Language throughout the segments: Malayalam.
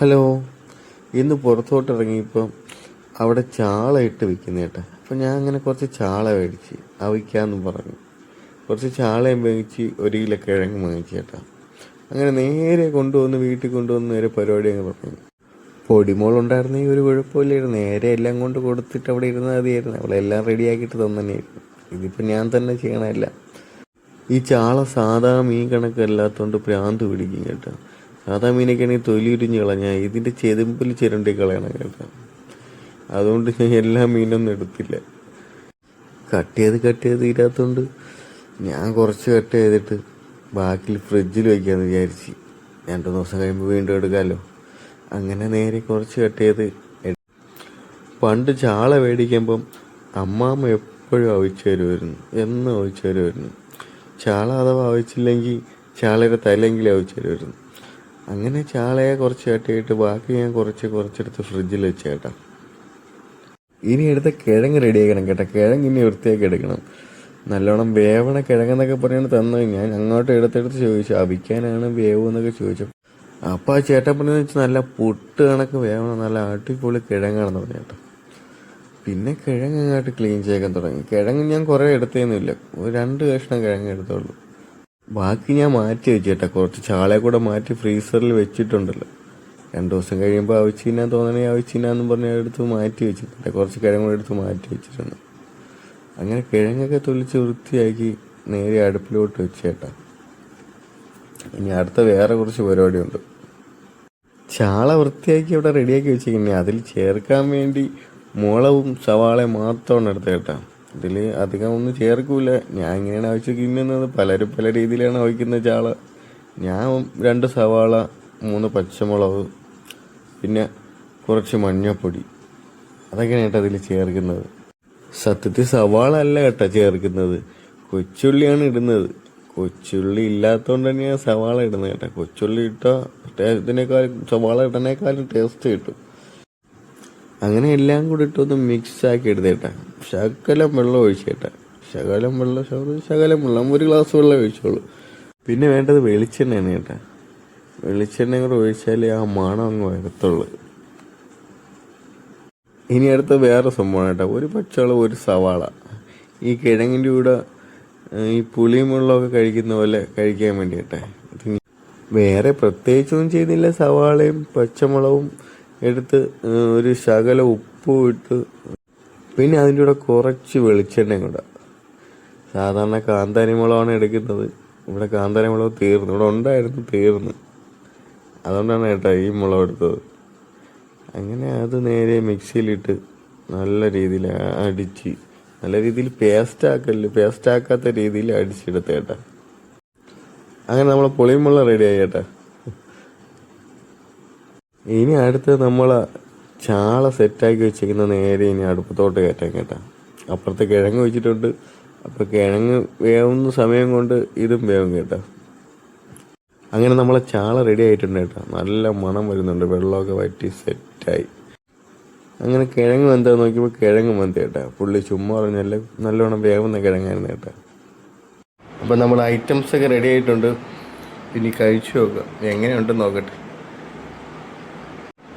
ഹലോ. ഇന്ന് പുറത്തോട്ടിറങ്ങിയപ്പം അവിടെ ചാള ഇട്ട് വിൽക്കുന്ന കേട്ടോ. അപ്പം ഞാൻ അങ്ങനെ കുറച്ച് ചാള മേടിച്ച് അവിക്കാമെന്ന് പറഞ്ഞു. കുറച്ച് ചാളയും മേടിച്ച് 1 കിലോ കിഴങ്ങ് വാങ്ങിച്ചു കേട്ടോ. അങ്ങനെ നേരെ കൊണ്ടുവന്ന് വീട്ടിൽ കൊണ്ടുവന്ന് നേരെ പരിപാടി അങ്ങ് പറഞ്ഞു. പൊടിമോളുണ്ടായിരുന്നെങ്കിൽ ഒരു കുഴപ്പമില്ലായിരുന്നു. നേരെ എല്ലാം കൊണ്ട് കൊടുത്തിട്ട് അവിടെ ഇരുന്നാൽ മതിയായിരുന്നു. അവളെല്ലാം റെഡിയാക്കിയിട്ട് തന്നെയായിരുന്നു. ഇതിപ്പോൾ ഞാൻ തന്നെ ചെയ്യണമല്ല. ഈ ചാള സാധാ മീൻ കണക്കല്ലാത്തതുകൊണ്ട് ഭ്രാന്ത് പിടിക്കും കേട്ടോ. സാധാ മീനൊക്കെയാണെങ്കിൽ തൊലി ഉരിഞ്ഞ് കളഞ്ഞാൽ ഇതിൻ്റെ ചെതുമ്പിൽ ചിരണ്ടി കളയണം കേട്ടോ. അതുകൊണ്ട് ഞാൻ എല്ലാ മീനൊന്നും എടുത്തില്ല. കട്ട് ചെയ്ത് തീരാത്തതുകൊണ്ട് ഞാൻ കുറച്ച് കട്ട് ചെയ്തിട്ട് ബാക്കി ഫ്രിഡ്ജിൽ വയ്ക്കാമെന്ന് വിചാരിച്ച്. 2 ദിവസം കഴിയുമ്പോൾ വീണ്ടും എടുക്കാമല്ലോ. അങ്ങനെ നേരെ കുറച്ച് കട്ട് ചെയ്ത്. പണ്ട് ചാള മേടിക്കുമ്പം അമ്മാമ്മ എപ്പോഴും അവിച്ചു തരുമായിരുന്നു, എന്നും അവിച്ചു തരുമായിരുന്നു. ചാള അഥവാ അവിച്ചില്ലെങ്കിൽ ചാളയുടെ തലെങ്കിലും അവിച്ചു തരുമായിരുന്നു. അങ്ങനെ ചാളയെ കുറച്ച് കട്ടിയിട്ട് ബാക്കി ഞാൻ കുറച്ചെടുത്ത് ഫ്രിഡ്ജിൽ വെച്ച് കേട്ടോ. ഇനി എടുത്ത കിഴങ്ങ് റെഡിയാക്കണം കേട്ടോ. കിഴങ്ങ് ഇനി വൃത്തിയാക്കി എടുക്കണം. നല്ലോണം വേവണ കിഴങ്ങെന്നൊക്കെ പറഞ്ഞാണ് തന്നത്. ഞാൻ അങ്ങോട്ട് എടുത്തെടുത്ത് ചോദിച്ചു അവിക്കാനാണ് വേവ് എന്നൊക്കെ ചോദിച്ചു. അപ്പോൾ ആ ചേട്ടൻ പറഞ്ഞതെന്ന് വെച്ചാൽ നല്ല പുട്ട് കണക്ക് വേവണം, നല്ല അടിപൊളി കിഴങ്ങാണെന്ന് പറഞ്ഞു കേട്ടോ. പിന്നെ കിഴങ്ങ് അങ്ങോട്ട് ക്ലീൻ ചെയ്യാൻ തുടങ്ങി. കിഴങ്ങ് ഞാൻ കുറേ എടുത്തേന്നില്ല, 2 കഷ്ണം കിഴങ്ങ് എടുത്തോളൂ. ബാക്കി ഞാൻ മാറ്റി വെച്ചു കേട്ടോ. കുറച്ച് ചാളയെ കൂടെ മാറ്റി ഫ്രീസറിൽ വെച്ചിട്ടുണ്ടല്ലോ. 2 ദിവസം കഴിയുമ്പോൾ അവിച്ചിന്നാൻ തോന്നണേ അവിച്ചിന്നാന്ന് പറഞ്ഞ് എടുത്ത് മാറ്റി വെച്ചിട്ടുണ്ട്. കുറച്ച് കിഴങ്ങ് എടുത്ത് മാറ്റി വെച്ചിട്ടുണ്ട്. അങ്ങനെ കിഴങ്ങൊക്കെ തൊലിച്ച് വൃത്തിയാക്കി നേരെ അടുപ്പിലോട്ട് വെച്ച് കേട്ടോ. ഇനി അടുത്ത വേറെ കുറച്ച് പരിപാടിയുണ്ട്. ചാള വൃത്തിയാക്കി ഇവിടെ റെഡിയാക്കി വെച്ചിരിക്കുന്നത്. അതിൽ ചേർക്കാൻ വേണ്ടി മുളകും സവാളയും മാത്രമാണ് എടുത്തത് കേട്ടോ. ഇതിൽ അധികം ഒന്നും ചേർക്കൂല. ഞാൻ ഇങ്ങനെയാണ് ആവശ്യക്കുന്നത്. പലരും പല രീതിയിലാണ് വയ്ക്കുന്ന ചാള. ഞാൻ 2 സവാള, 3 പച്ചമുളക്, പിന്നെ കുറച്ച് മഞ്ഞൾപ്പൊടി, അതൊക്കെയാണ് കേട്ടോ അതിൽ ചേർക്കുന്നത്. സത്യത്തിൽ സവാള അല്ല കേട്ടോ ചേർക്കുന്നത്, കൊച്ചുള്ളിയാണ് ഇടുന്നത്. കൊച്ചുള്ളി ഇല്ലാത്തതുകൊണ്ട് തന്നെയാണ് സവാള ഇടുന്നത് കേട്ടോ. കൊച്ചുള്ളി ഇട്ടാൽ ഇതിനേക്കാളും സവാള ഇടുന്നേക്കാളും ടേസ്റ്റ് കിട്ടും. അങ്ങനെ എല്ലാം കൂടി ഇട്ടൊന്ന് മിക്സ് ആക്കി എടുത്തേട്ടാ. ശകലം വെള്ളം ഒഴിച്ചേട്ടാ. ശകലം വെള്ളം 1 ഗ്ലാസ് വെള്ളം ഒഴിച്ചോളൂ. പിന്നെ വേണ്ടത് വെളിച്ചെണ്ണയാണ് കേട്ടാ. വെളിച്ചെണ്ണ കൂടെ ഒഴിച്ചാലേ ആ മണം അങ്ങ് വരത്തുള്ളൂ. ഇനി അടുത്ത വേറെ സംഭവമാണ് കേട്ടോ. 1 പച്ചമുളക്, 1 സവാള. ഈ കിഴങ്ങിൻ്റെ കൂടെ ഈ പുളിയും വെള്ളമൊക്കെ കഴിക്കുന്ന പോലെ കഴിക്കാൻ വേണ്ടി കേട്ടെ. വേറെ പ്രത്യേകിച്ചൊന്നും ചെയ്യുന്നില്ല. സവാളയും പച്ചമുളകും എടുത്ത് ഒരു ശകലം ഉപ്പും ഇട്ട്, പിന്നെ അതിൻ്റെ കൂടെ കുറച്ച് വെളിച്ചെണ്ണയും കൂടെ. സാധാരണ കാന്താരി മുളകാണ് എടുക്കുന്നത്. ഇവിടെ കാന്താരി മുളക് തീർന്നു. ഇവിടെ ഉണ്ടായിരുന്നു, തീർന്നു. അതുകൊണ്ടാണ് കേട്ടോ ഈ മുളക് എടുത്തത്. അങ്ങനെ അത് നേരെ മിക്സിയിലിട്ട് നല്ല രീതിയിൽ അടിച്ച്, നല്ല രീതിയിൽ പേസ്റ്റാക്കാത്ത രീതിയിൽ അടിച്ചെടുത്ത കേട്ടോ. അങ്ങനെ നമ്മളെ പുളിയും വെള്ളം റെഡിയായി കേട്ടോ. ഇനി അടുത്ത് നമ്മൾ ചാള സെറ്റാക്കി വെച്ചിരിക്കുന്ന നേരെ ഇനി അടുപ്പത്തോട്ട് കയറ്റാൻ കേട്ടോ. അപ്പുറത്ത് കിഴങ്ങ് വെച്ചിട്ടുണ്ട്. അപ്പോൾ കിഴങ്ങ് വേവുന്ന സമയം കൊണ്ട് ഇതും വേവും കേട്ടോ. അങ്ങനെ നമ്മളെ ചാള റെഡി ആയിട്ടുണ്ട് കേട്ടോ. നല്ല മണം വരുന്നുണ്ട്, വെള്ളമൊക്കെ വറ്റി സെറ്റായി. അങ്ങനെ കിഴങ്ങ് വെന്താന്ന് നോക്കിയപ്പോൾ കിഴങ്ങ് വെന്ത് കേട്ടോ. പുള്ളി ചുമ്മാ പറഞ്ഞല്ല, നല്ലോണം വേവുന്ന കിഴങ്ങായിരുന്നു കേട്ടോ. അപ്പം നമ്മൾ ഐറ്റംസൊക്കെ റെഡി ആയിട്ടുണ്ട്. ഇനി കഴിച്ചു നോക്കാം എങ്ങനെയുണ്ടെന്ന് നോക്കട്ടെ.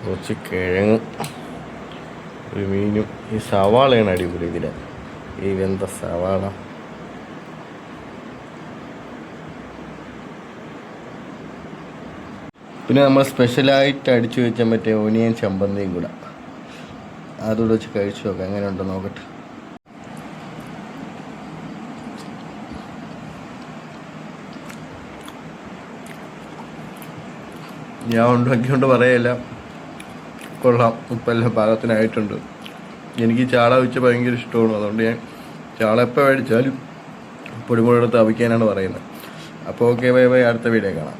കുറച്ച് കിഴങ്ങ്, ഒരു മീനും, ഈ സവാളയാണ് അടിപൊളി ഇതിന്. ഈ വെന്ത സവാള. പിന്നെ നമ്മൾ സ്പെഷ്യലായിട്ട് അടിച്ചു വെച്ചാൽ മറ്റേ ഒനിയൻ ചമ്മന്തിയും കൂടെ, അതുകൂടെ വെച്ച് കഴിച്ചു നോക്കാം എങ്ങനെയുണ്ടെന്ന് നോക്കട്ടെ. ഞാൻ ഉണ്ടാക്കിക്കൊണ്ട് പറയല്ല, കൊള്ളാം. ഉപ്പം എല്ലാം പാകത്തിനായിട്ടുണ്ട്. എനിക്ക് ചാള വെച്ച് ഭയങ്കര ഇഷ്ടമാണ്. അതുകൊണ്ട് ഞാൻ ചാള എപ്പോൾ മേടിച്ചാലും പൊടിമുളകെടുത്ത് അവിക്കാനാണ് പറയുന്നത്. അപ്പോൾ ഓക്കെ, ബൈ ബൈ. അടുത്ത വീഡിയോ കാണാം.